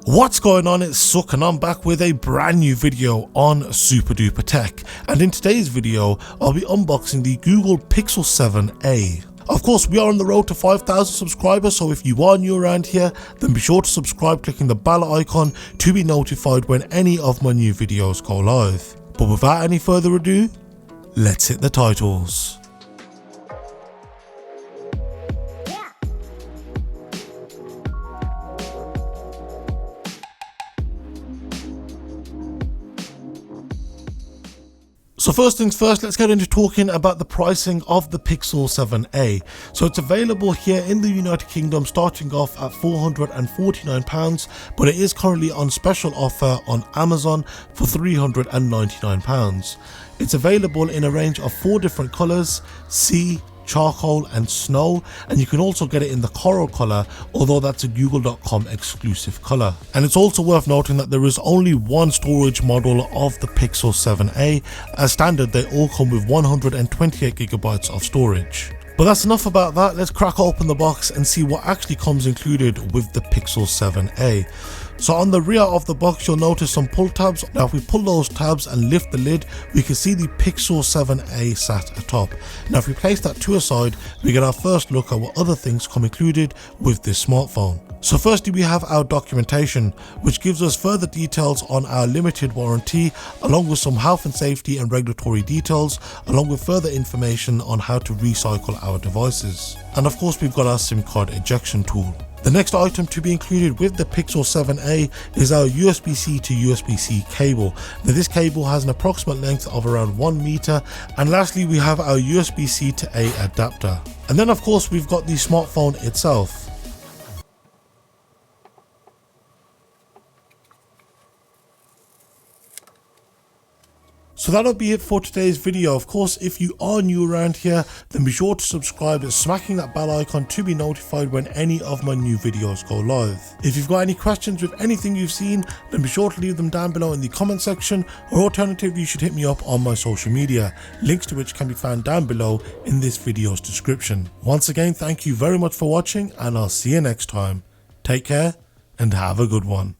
What's going on, it's Suck and I'm back with a brand new video on SuperDuprTech, and in today's video I'll be unboxing the Google Pixel 7a. Of course, we are on the road to 5,000 subscribers, so if you are new around here then be sure to subscribe clicking the bell icon to be notified when any of my new videos go live. But without any further ado, let's hit the titles. So first things first, let's get into talking about the pricing of the Pixel 7a. So it's available here in the United Kingdom starting off at £449, but it is currently on special offer on Amazon for £399. It's available in a range of 4 different colours: sea, charcoal and snow, and you can also get it in the coral color, although that's a google.com exclusive color. And it's also worth noting that there is only one storage model of the Pixel 7a. As standard, they all come with 128GB of storage. But that's enough about that. Let's crack open the box and see what actually comes included with the Pixel 7a. So on the rear of the box you'll notice some pull tabs. Now if we pull those tabs and lift the lid, we can see the Pixel 7a sat atop. Now if we place that to a side, we get our first look at what other things come included with this smartphone. So firstly we have our documentation, which gives us further details on our limited warranty, along with some health and safety and regulatory details, along with further information on how to recycle our devices. And of course we've got our SIM card ejection tool. The next item to be included with the Pixel 7a is our USB-C to USB-C cable. Now this cable has an approximate length of around 1 meter, and lastly we have our USB-C to A adapter. And then of course we've got the smartphone itself. So that'll be it for today's video. Of course, if you are new around here, then be sure to subscribe and smacking that bell icon to be notified when any of my new videos go live. If you've got any questions with anything you've seen, then be sure to leave them down below in the comment section, or alternatively you should hit me up on my social media, links to which can be found down below in this video's description. Once again, thank you very much for watching, and I'll see you next time. Take care and have a good one.